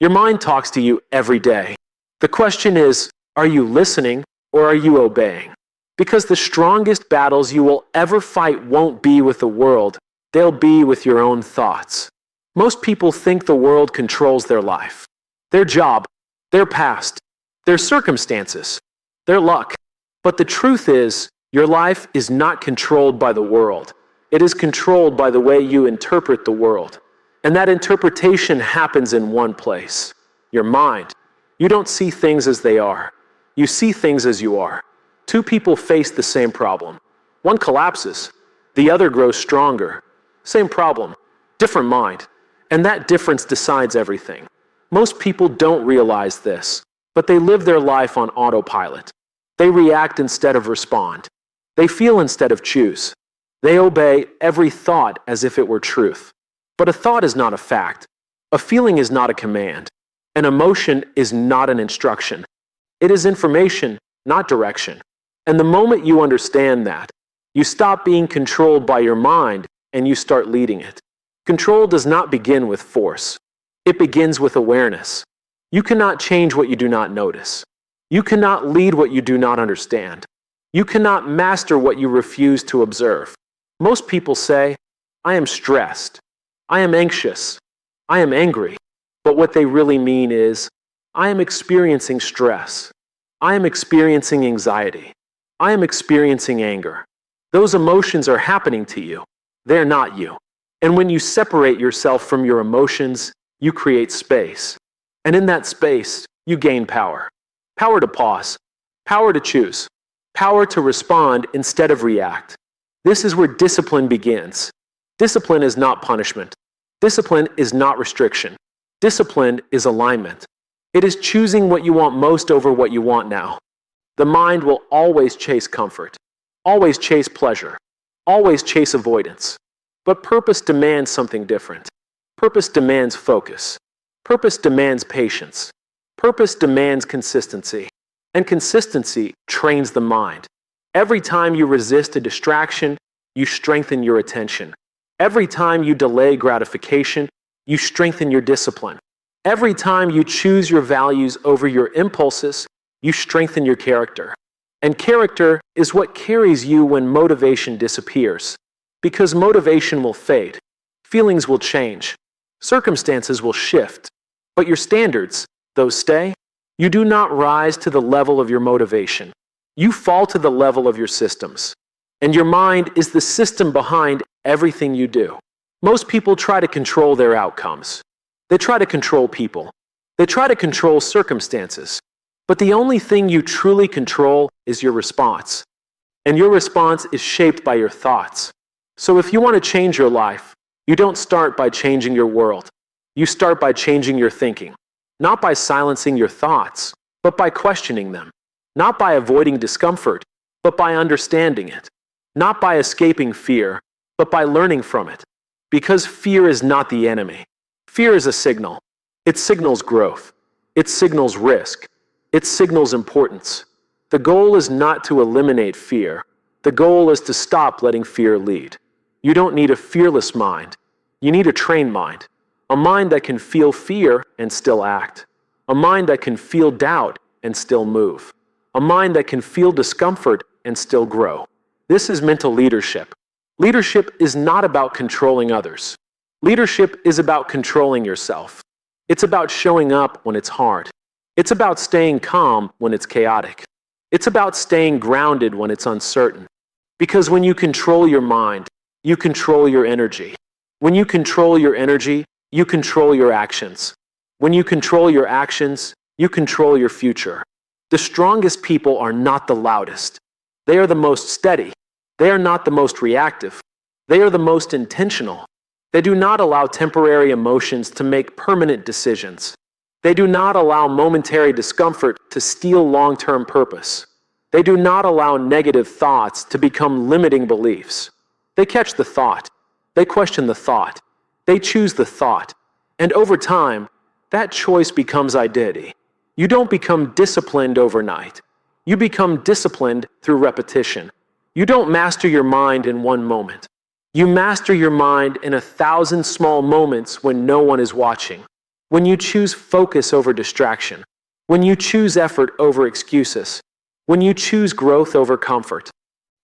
Your mind talks to you every day. The question is, are you listening or are you obeying? Because the strongest battles you will ever fight won't be with the world, they'll be with your own thoughts. Most people think the world controls their life, their job, their past, their circumstances, their luck. But the truth is, your life is not controlled by the world. It is controlled by the way you interpret the world. And that interpretation happens in one place, your mind. You don't see things as they are. You see things as you are. Two people face the same problem. One collapses, the other grows stronger. Same problem, different mind. And that difference decides everything. Most people don't realize this, but they live their life on autopilot. They react instead of respond. They feel instead of choose. They obey every thought as if it were truth. But a thought is not a fact. A feeling is not a command. An emotion is not an instruction. It is information, not direction. And the moment you understand that, you stop being controlled by your mind and you start leading it. Control does not begin with force. It begins with awareness. You cannot change what you do not notice. You cannot lead what you do not understand. You cannot master what you refuse to observe. Most people say, I am stressed. I am anxious. I am angry. But what they really mean is, I am experiencing stress. I am experiencing anxiety. I am experiencing anger. Those emotions are happening to you. They're not you. And when you separate yourself from your emotions, you create space. And in that space, you gain power. Power to pause. Power to choose. Power to respond instead of react. This is where discipline begins. Discipline is not punishment. Discipline is not restriction. Discipline is alignment. It is choosing what you want most over what you want now. The mind will always chase comfort, always chase pleasure, always chase avoidance. But purpose demands something different. Purpose demands focus. Purpose demands patience. Purpose demands consistency. And consistency trains the mind. Every time you resist a distraction, you strengthen your attention. Every time you delay gratification, you strengthen your discipline. Every time you choose your values over your impulses, you strengthen your character. And character is what carries you when motivation disappears. Because motivation will fade, feelings will change, circumstances will shift, but your standards, those stay. You do not rise to the level of your motivation. You fall to the level of your systems. And your mind is the system behind everything you do. Most people try to control their outcomes. They try to control people. They try to control circumstances. But the only thing you truly control is your response. And your response is shaped by your thoughts. So if you want to change your life, you don't start by changing your world. You start by changing your thinking. Not by silencing your thoughts, but by questioning them. Not by avoiding discomfort, but by understanding it. Not by escaping fear, but by learning from it. Because fear is not the enemy. Fear is a signal. It signals growth. It signals risk. It signals importance. The goal is not to eliminate fear. The goal is to stop letting fear lead. You don't need a fearless mind. You need a trained mind. A mind that can feel fear and still act. A mind that can feel doubt and still move. A mind that can feel discomfort and still grow. This is mental leadership. Leadership is not about controlling others. Leadership is about controlling yourself. It's about showing up when it's hard. It's about staying calm when it's chaotic. It's about staying grounded when it's uncertain. Because when you control your mind, you control your energy. When you control your energy, you control your actions. When you control your actions, you control your future. The strongest people are not the loudest. They are the most steady. They are not the most reactive. They are the most intentional. They do not allow temporary emotions to make permanent decisions. They do not allow momentary discomfort to steal long-term purpose. They do not allow negative thoughts to become limiting beliefs. They catch the thought. They question the thought. They choose the thought. And over time, that choice becomes identity. You don't become disciplined overnight. You become disciplined through repetition. You don't master your mind in one moment. You master your mind in 1,000 small moments when no one is watching. when you choose focus over distraction, when you choose effort over excuses, when you choose growth over comfort.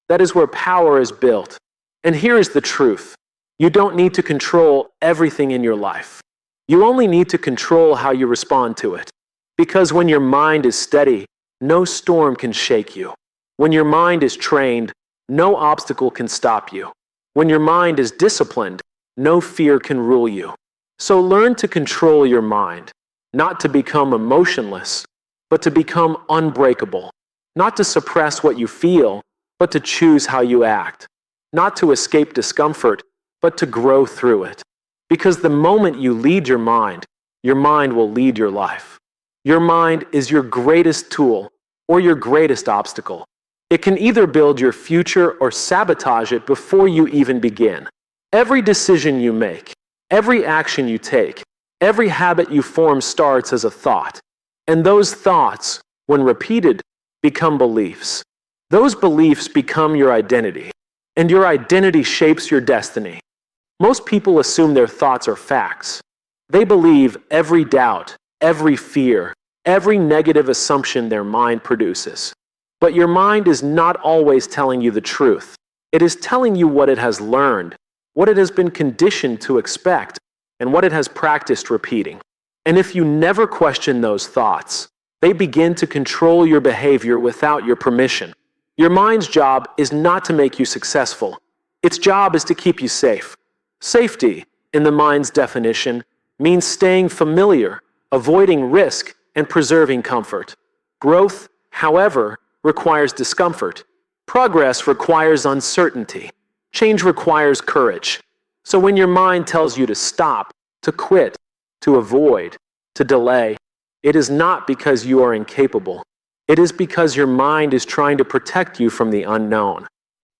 That is where power is built. And here is the truth. You don't need to control everything in your life. You only need to control how you respond to it. Because when your mind is steady, no storm can shake you. When your mind is trained, no obstacle can stop you. When your mind is disciplined, no fear can rule you. So learn to control your mind, not to become emotionless, but to become unbreakable. Not to suppress what you feel, but to choose how you act. Not to escape discomfort, but to grow through it. Because the moment you lead your mind will lead your life. Your mind is your greatest tool or your greatest obstacle. It can either build your future or sabotage it before you even begin. Every decision you make, every action you take, every habit you form starts as a thought. And those thoughts, when repeated, become beliefs. Those beliefs become your identity, and your identity shapes your destiny. Most people assume their thoughts are facts. They believe every doubt, every fear, every negative assumption their mind produces. But your mind is not always telling you the truth. It is telling you what it has learned, what it has been conditioned to expect, and what it has practiced repeating. And if you never question those thoughts, they begin to control your behavior without your permission. Your mind's job is not to make you successful. Its job is to keep you safe. Safety, in the mind's definition, means staying familiar, avoiding risk, and preserving comfort. Growth, however, requires discomfort. Progress requires uncertainty. Change requires courage. So when your mind tells you to stop, to quit, to avoid, to delay, it is not because you are incapable. It is because your mind is trying to protect you from the unknown.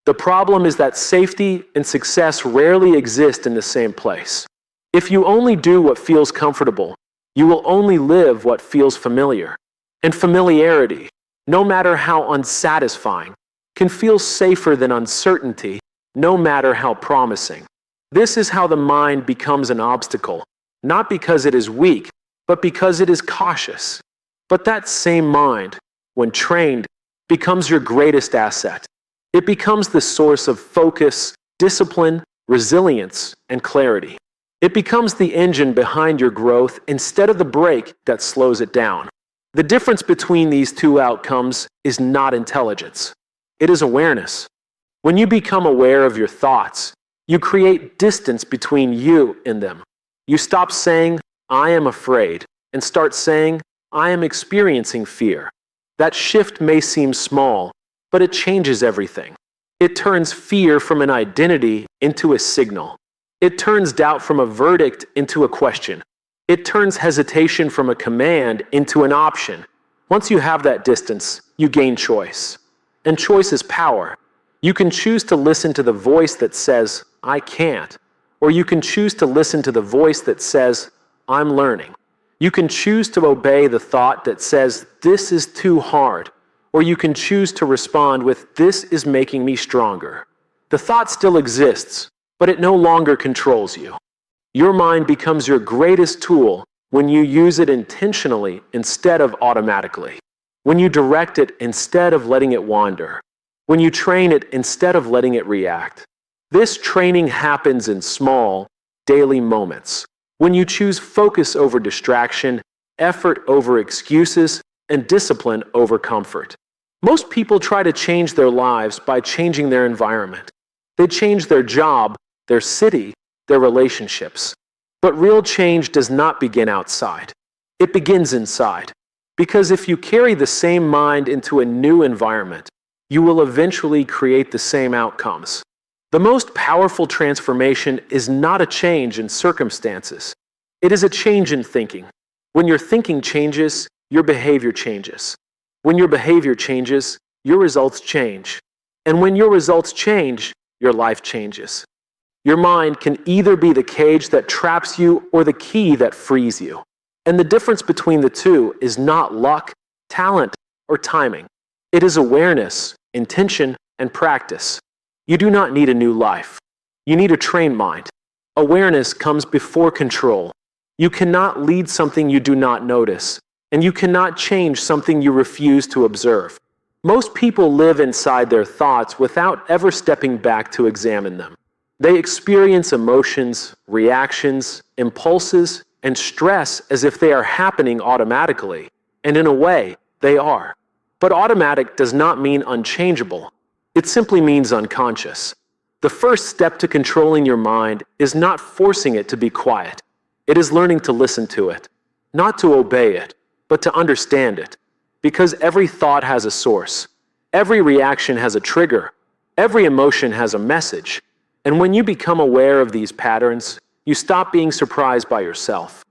The problem is that safety and success rarely exist in the same place. If you only do what feels comfortable, you will only live what feels familiar. And familiarity, no matter how unsatisfying, can feel safer than uncertainty, no matter how promising. This is how the mind becomes an obstacle, not because it is weak, but because it is cautious. But that same mind, when trained, becomes your greatest asset. It becomes the source of focus, discipline, resilience, and clarity. It becomes the engine behind your growth instead of the brake that slows it down. The difference between these two outcomes is not intelligence. It is awareness. When you become aware of your thoughts, you create distance between you and them. You stop saying, "I am afraid," and start saying, "I am experiencing fear." That shift may seem small, but it changes everything. It turns fear from an identity into a signal. It turns doubt from a verdict into a question. It turns hesitation from a command into an option. Once you have that distance, you gain choice. And choice is power. You can choose to listen to the voice that says, "I can't," or you can choose to listen to the voice that says, "I'm learning." You can choose to obey the thought that says, "This is too hard," or you can choose to respond with, "This is making me stronger." The thought still exists, but it no longer controls you. Your mind becomes your greatest tool when you use it intentionally instead of automatically, when you direct it instead of letting it wander, when you train it instead of letting it react. This training happens in small, daily moments, when you choose focus over distraction, effort over excuses, and discipline over comfort. Most people try to change their lives by changing their environment. They change their job, their city, their relationships. But real change does not begin outside. It begins inside. Because if you carry the same mind into a new environment, you will eventually create the same outcomes. The most powerful transformation is not a change in circumstances. It is a change in thinking. When your thinking changes, your behavior changes. When your behavior changes, your results change. And when your results change, your life changes. Your mind can either be the cage that traps you or the key that frees you. And the difference between the two is not luck, talent, or timing. It is awareness, intention, and practice. You do not need a new life. You need a trained mind. Awareness comes before control. You cannot lead something you do not notice, and you cannot change something you refuse to observe. Most people live inside their thoughts without ever stepping back to examine them. They experience emotions, reactions, impulses, and stress as if they are happening automatically, and in a way, they are. But automatic does not mean unchangeable. It simply means unconscious. The first step to controlling your mind is not forcing it to be quiet. It is learning to listen to it, not to obey it, but to understand it. Because every thought has a source, every reaction has a trigger, every emotion has a message. And when you become aware of these patterns, you stop being surprised by yourself.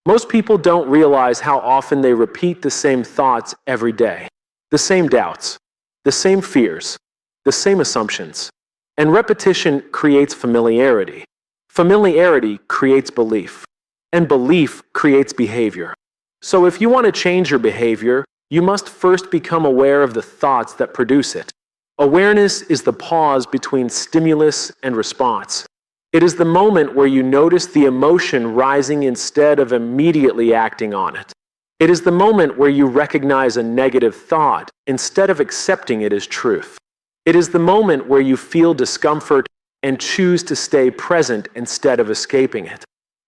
Most people don't realize how often they repeat the same thoughts every day, the same doubts, the same fears, the same assumptions. And repetition creates familiarity. Familiarity creates belief. And belief creates behavior. So if you want to change your behavior, you must first become aware of the thoughts that produce it. Awareness is the pause between stimulus and response. It is the moment where you notice the emotion rising instead of immediately acting on it. It is the moment where you recognize a negative thought instead of accepting it as truth. It is the moment where you feel discomfort and choose to stay present instead of escaping it.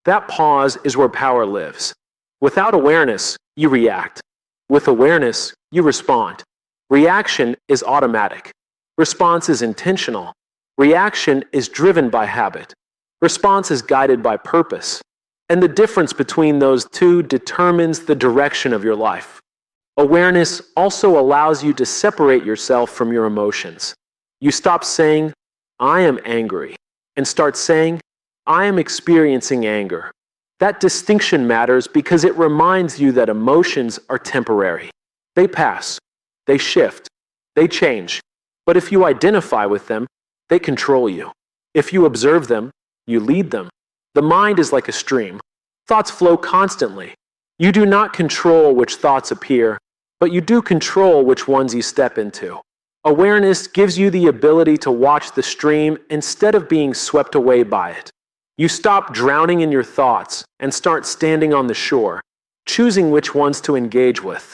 That pause is where power lives. Without awareness, you react. With awareness, you respond. Reaction is automatic. Response is intentional. Reaction is driven by habit. Response is guided by purpose. And the difference between those two determines the direction of your life. Awareness also allows you to separate yourself from your emotions. You stop saying, "I am angry," and start saying, "I am experiencing anger." That distinction matters because it reminds you that emotions are temporary. They pass, they shift, they change. But if you identify with them, they control you. If you observe them, you lead them. The mind is like a stream. Thoughts flow constantly. You do not control which thoughts appear, but you do control which ones you step into. Awareness gives you the ability to watch the stream instead of being swept away by it. You stop drowning in your thoughts and start standing on the shore, choosing which ones to engage with.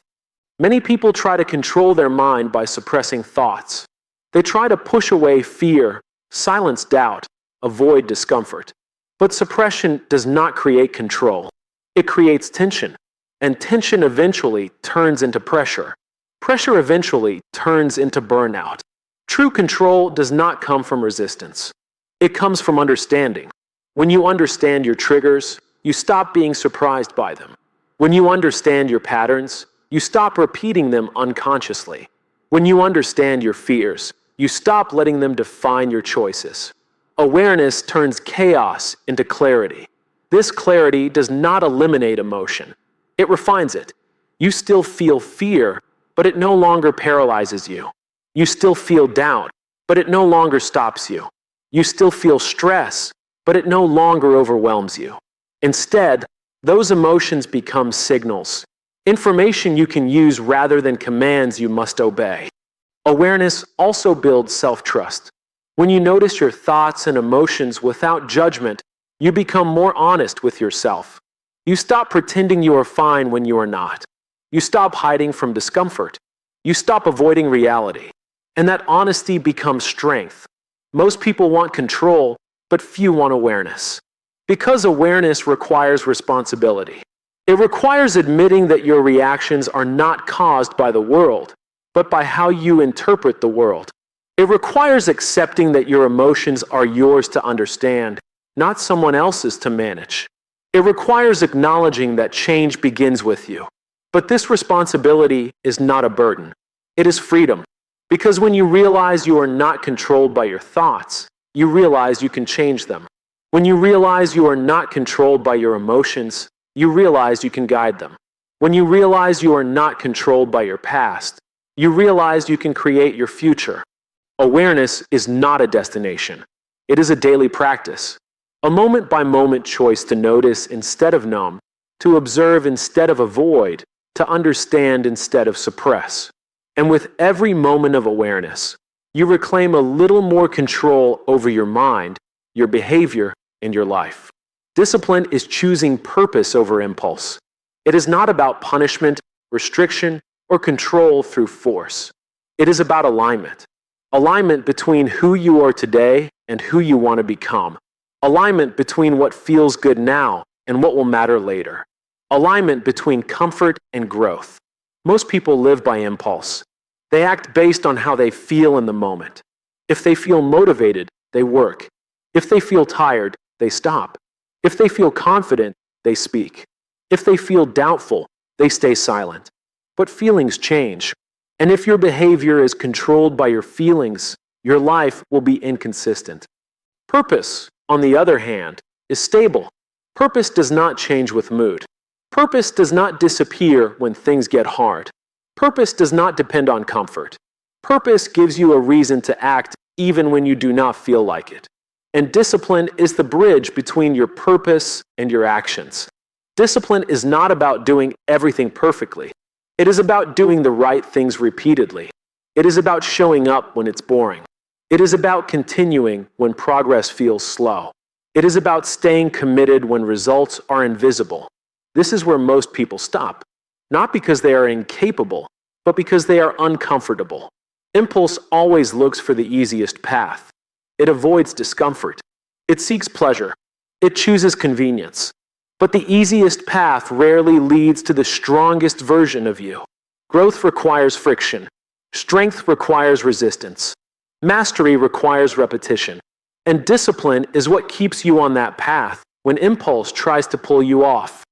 Many people try to control their mind by suppressing thoughts. They try to push away fear, silence doubt, avoid discomfort. But suppression does not create control. It creates tension, and tension eventually turns into pressure. Pressure eventually turns into burnout. True control does not come from resistance. It comes from understanding. When you understand your triggers, you stop being surprised by them. When you understand your patterns, you stop repeating them unconsciously. When you understand your fears, you stop letting them define your choices. Awareness turns chaos into clarity. This clarity does not eliminate emotion. It refines it. You still feel fear, but it no longer paralyzes you. You still feel doubt, but it no longer stops you. You still feel stress, but it no longer overwhelms you. Instead, those emotions become signals, information you can use rather than commands you must obey. Awareness also builds self-trust. When you notice your thoughts and emotions without judgment, you become more honest with yourself. You stop pretending you are fine when you are not. You stop hiding from discomfort. You stop avoiding reality. And that honesty becomes strength. Most people want control, but few want awareness. Because awareness requires responsibility. It requires admitting that your reactions are not caused by the world, but by how you interpret the world. It requires accepting that your emotions are yours to understand, not someone else's to manage. It requires acknowledging that change begins with you. But this responsibility is not a burden. It is freedom. Because when you realize you are not controlled by your thoughts, you realize you can change them. When you realize you are not controlled by your emotions, you realize you can guide them. When you realize you are not controlled by your past, you realize you can create your future. Awareness is not a destination. It is a daily practice. A moment-by-moment choice to notice instead of numb, to observe instead of avoid, to understand instead of suppress. And with every moment of awareness, you reclaim a little more control over your mind, your behavior, and your life. Discipline is choosing purpose over impulse. It is not about punishment, restriction, or control through force. It is about alignment. Alignment between who you are today and who you want to become. Alignment between what feels good now and what will matter later. Alignment between comfort and growth. Most people live by impulse. They act based on how they feel in the moment. If they feel motivated, they work. If they feel tired, they stop. If they feel confident, they speak. If they feel doubtful, they stay silent. But feelings change. And if your behavior is controlled by your feelings, your life will be inconsistent. Purpose, on the other hand, is stable. Purpose does not change with mood. Purpose does not disappear when things get hard. Purpose does not depend on comfort. Purpose gives you a reason to act even when you do not feel like it. And discipline is the bridge between your purpose and your actions. Discipline is not about doing everything perfectly. It is about doing the right things repeatedly. It is about showing up when it's boring. It is about continuing when progress feels slow. It is about staying committed when results are invisible. This is where most people stop. Not because they are incapable, but because they are uncomfortable. Impulse always looks for the easiest path. It avoids discomfort. It seeks pleasure. It chooses convenience. But the easiest path rarely leads to the strongest version of you. Growth requires friction. Strength requires resistance. Mastery requires repetition. And discipline is what keeps you on that path when impulse tries to pull you off.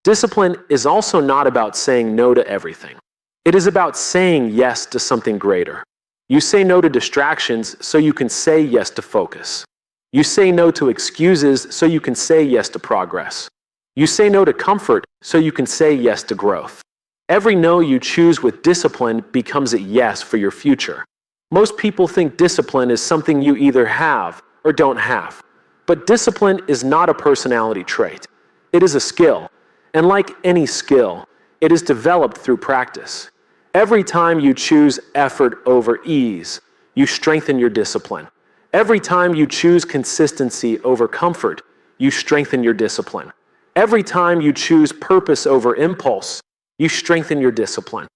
Discipline is also not about saying no to everything. It is about saying yes to something greater. You say no to distractions so you can say yes to focus. You say no to excuses so you can say yes to progress. You say no to comfort so you can say yes to growth. Every no you choose with discipline becomes a yes for your future. Most people think discipline is something you either have or don't have. But discipline is not a personality trait. It is a skill. And like any skill, it is developed through practice. Every time you choose effort over ease, you strengthen your discipline. Every time you choose consistency over comfort, you strengthen your discipline. Every time you choose purpose over impulse, you strengthen your discipline.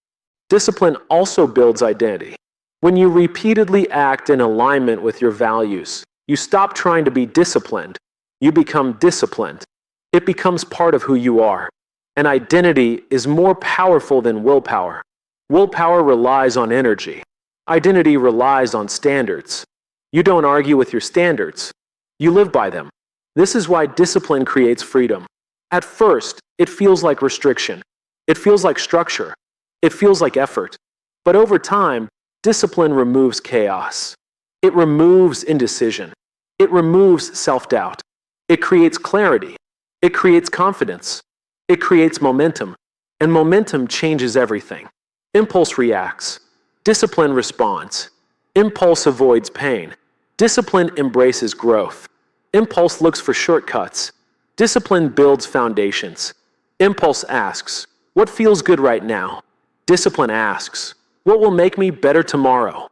Discipline also builds identity. When you repeatedly act in alignment with your values, you stop trying to be disciplined. You become disciplined. It becomes part of who you are. And identity is more powerful than willpower. Willpower relies on energy. Identity relies on standards. You don't argue with your standards. You live by them. This is why discipline creates freedom. At first, it feels like restriction. It feels like structure. It feels like effort. But over time, discipline removes chaos. It removes indecision. It removes self-doubt. It creates clarity. It creates confidence. It creates momentum. And momentum changes everything. Impulse reacts. Discipline responds. Impulse avoids pain. Discipline embraces growth. Impulse looks for shortcuts. Discipline builds foundations. Impulse asks, what feels good right now? Discipline asks, what will make me better tomorrow?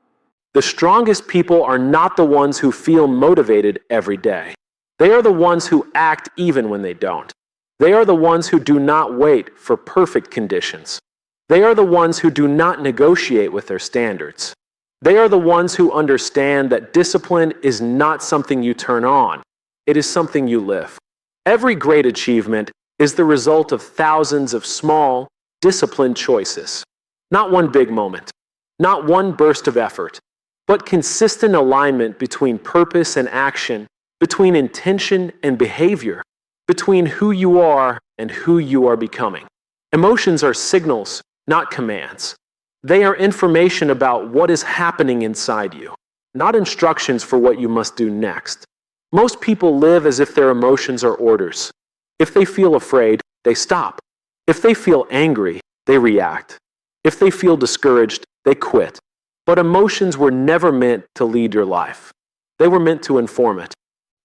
The strongest people are not the ones who feel motivated every day. They are the ones who act even when they don't. They are the ones who do not wait for perfect conditions. They are the ones who do not negotiate with their standards. They are the ones who understand that discipline is not something you turn on. It is something you live. Every great achievement is the result of thousands of small, disciplined choices. Not one big moment, not one burst of effort, but consistent alignment between purpose and action, between intention and behavior, between who you are and who you are becoming. Emotions are signals, not commands. They are information about what is happening inside you, not instructions for what you must do next. Most people live as if their emotions are orders. If they feel afraid, they stop. If they feel angry, they react. If they feel discouraged, they quit. But emotions were never meant to lead your life. They were meant to inform it.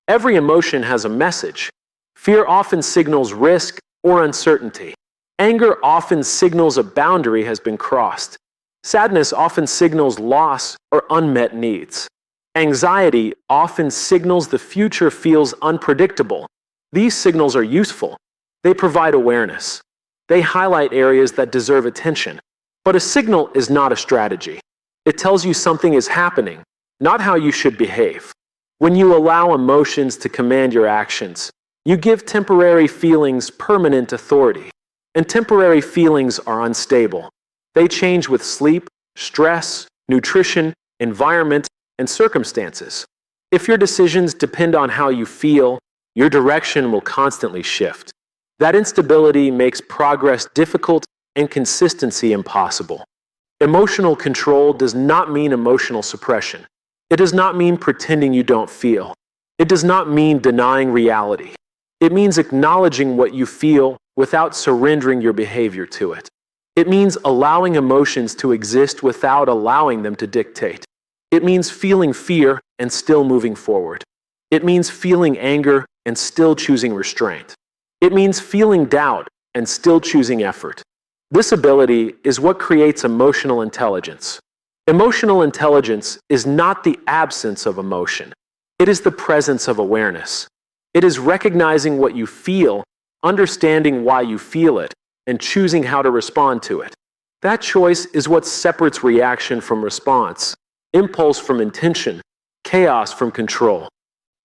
Every emotion has a message. Fear often signals risk or uncertainty. Anger often signals a boundary has been crossed. Sadness often signals loss or unmet needs. Anxiety often signals the future feels unpredictable. These signals are useful. They provide awareness. They highlight areas that deserve attention. But a signal is not a strategy. It tells you something is happening, not how you should behave. When you allow emotions to command your actions, you give temporary feelings permanent authority. And temporary feelings are unstable. They change with sleep, stress, nutrition, environment, and circumstances. If your decisions depend on how you feel, your direction will constantly shift. That instability makes progress difficult and consistency impossible. Emotional control does not mean emotional suppression. It does not mean pretending you don't feel. It does not mean denying reality. It means acknowledging what you feel without surrendering your behavior to it. It means allowing emotions to exist without allowing them to dictate. It means feeling fear and still moving forward. It means feeling anger and still choosing restraint. It means feeling doubt and still choosing effort. This ability is what creates emotional intelligence. Emotional intelligence is not the absence of emotion. It is the presence of awareness. It is recognizing what you feel, understanding why you feel it, and choosing how to respond to it. That choice is what separates reaction from response, impulse from intention, chaos from control.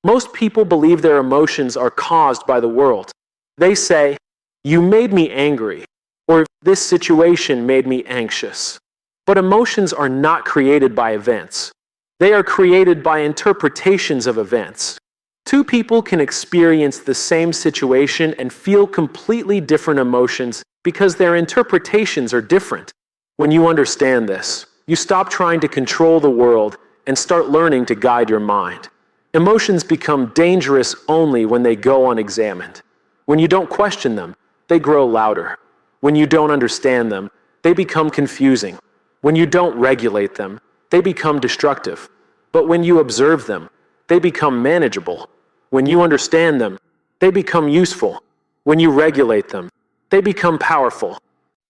Most people believe their emotions are caused by the world. They say, "You made me angry," or "This situation made me anxious." But emotions are not created by events. They are created by interpretations of events. Two people can experience the same situation and feel completely different emotions because their interpretations are different. When you understand this, you stop trying to control the world and start learning to guide your mind. Emotions become dangerous only when they go unexamined. When you don't question them, they grow louder. When you don't understand them, they become confusing. When you don't regulate them, they become destructive. But when you observe them, they become manageable. When you understand them, they become useful. When you regulate them, they become powerful.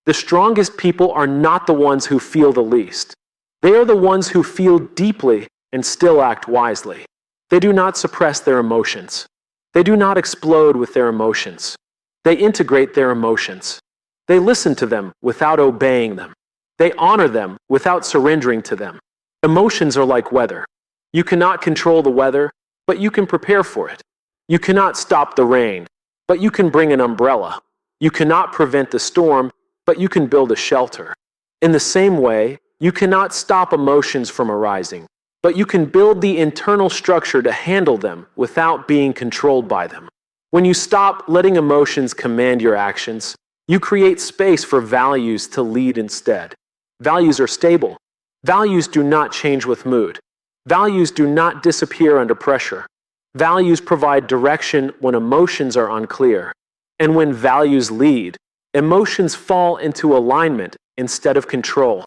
The strongest people are not the ones who feel the least. They are the ones who feel deeply and still act wisely. They do not suppress their emotions. They do not explode with their emotions. They integrate their emotions. They listen to them without obeying them. They honor them without surrendering to them. Emotions are like weather. You cannot control the weather, but you can prepare for it. You cannot stop the rain, but you can bring an umbrella. You cannot prevent the storm, but you can build a shelter. In the same way, you cannot stop emotions from arising, but you can build the internal structure to handle them without being controlled by them. When you stop letting emotions command your actions, you create space for values to lead instead. Values are stable. Values do not change with mood. Values do not disappear under pressure. Values provide direction when emotions are unclear. And when values lead, emotions fall into alignment instead of control.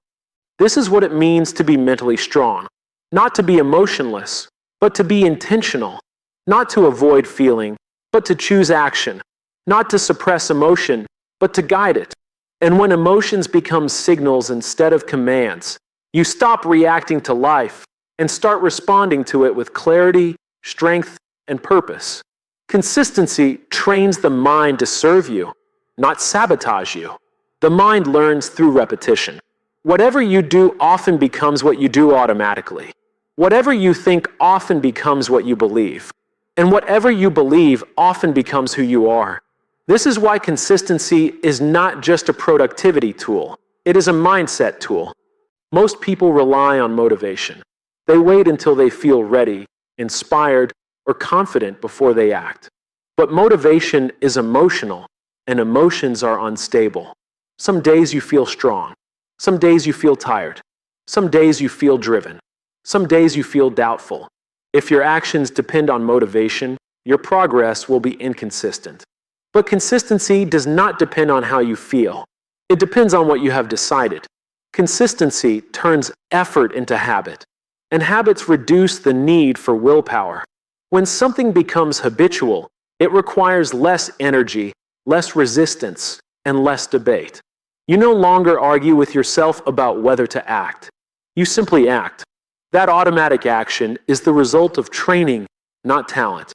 This is what it means to be mentally strong. Not to be emotionless, but to be intentional. Not to avoid feeling, but to choose action. Not to suppress emotion, but to guide it. And when emotions become signals instead of commands, you stop reacting to life and start responding to it with clarity, strength, and purpose. Consistency trains the mind to serve you, not sabotage you. The mind learns through repetition. Whatever you do often becomes what you do automatically. Whatever you think often becomes what you believe. And whatever you believe often becomes who you are. This is why consistency is not just a productivity tool. It is a mindset tool. Most people rely on motivation. They wait until they feel ready, inspired, or confident before they act. But motivation is emotional, and emotions are unstable. Some days you feel strong. Some days you feel tired. Some days you feel driven. Some days you feel doubtful. If your actions depend on motivation, your progress will be inconsistent. But consistency does not depend on how you feel. It depends on what you have decided. Consistency turns effort into habit, and habits reduce the need for willpower. When something becomes habitual, it requires less energy, less resistance, and less debate. You no longer argue with yourself about whether to act. You simply act. That automatic action is the result of training, not talent.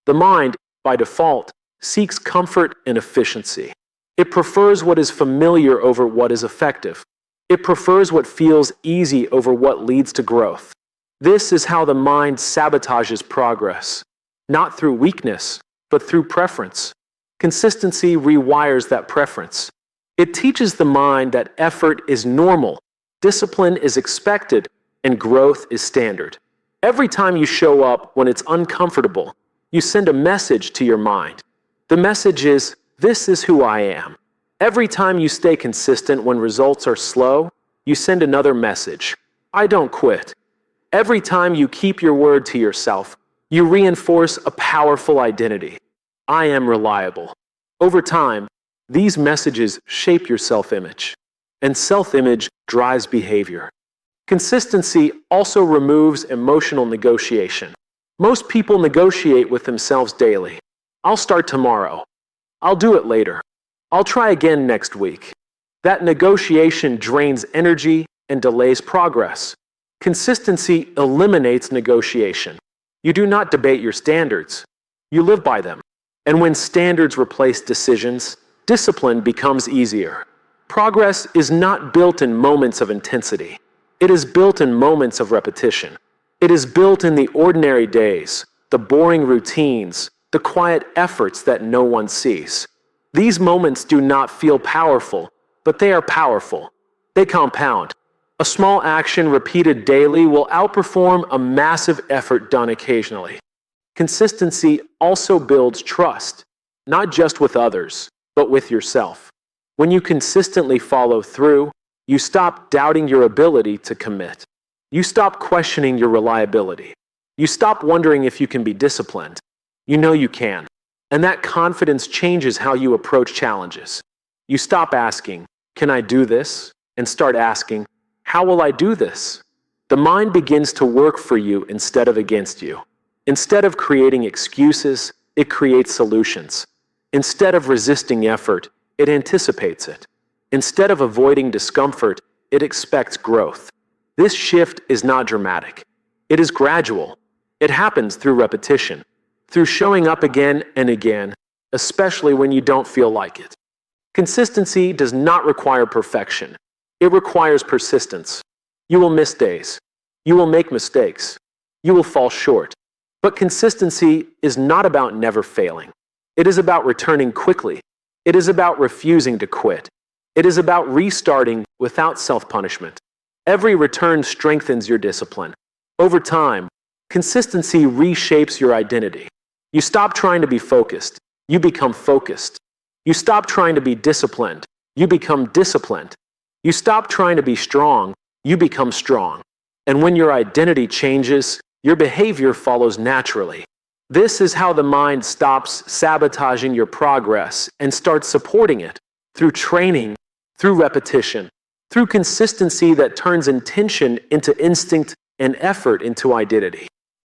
The mind, by default, seeks comfort and efficiency. It prefers what is familiar over what is effective. It prefers what feels easy over what leads to growth. This is how the mind sabotages progress, not through weakness, but through preference. Consistency rewires that preference. It teaches the mind that effort is normal, discipline is expected, and growth is standard. Every time you show up when it's uncomfortable, you send a message to your mind. The message is, this is who I am. Every time you stay consistent when results are slow, you send another message. I don't quit. Every time you keep your word to yourself, you reinforce a powerful identity. I am reliable. Over time, these messages shape your self-image, and self-image drives behavior. Consistency also removes emotional negotiation. Most people negotiate with themselves daily. I'll start tomorrow. I'll do it later. I'll try again next week. That negotiation drains energy and delays progress. Consistency eliminates negotiation. You do not debate your standards. You live by them. And when standards replace decisions, discipline becomes easier. Progress is not built in moments of intensity. It is built in moments of repetition. It is built in the ordinary days, the boring routines, the quiet efforts that no one sees. These moments do not feel powerful, but they are powerful. They compound. A small action repeated daily will outperform a massive effort done occasionally. Consistency also builds trust, not just with others, but with yourself. When you consistently follow through, you stop doubting your ability to commit. You stop questioning your reliability. You stop wondering if you can be disciplined. You know you can. And that confidence changes how you approach challenges. You stop asking, can I do this? And start asking, how will I do this? The mind begins to work for you instead of against you. Instead of creating excuses, it creates solutions. Instead of resisting effort, it anticipates it. Instead of avoiding discomfort, it expects growth. This shift is not dramatic. It is gradual. It happens through repetition, through showing up again and again, especially when you don't feel like it. Consistency does not require perfection. It requires persistence. You will miss days. You will make mistakes. You will fall short. But consistency is not about never failing. It is about returning quickly. It is about refusing to quit. It is about restarting without self-punishment. Every return strengthens your discipline. Over time, consistency reshapes your identity. You stop trying to be focused. You become focused. You stop trying to be disciplined. You become disciplined. You stop trying to be strong. You become strong. And when your identity changes, your behavior follows naturally. This is how the mind stops sabotaging your progress and starts supporting it through training, through repetition, through consistency that turns intention into instinct and effort into identity.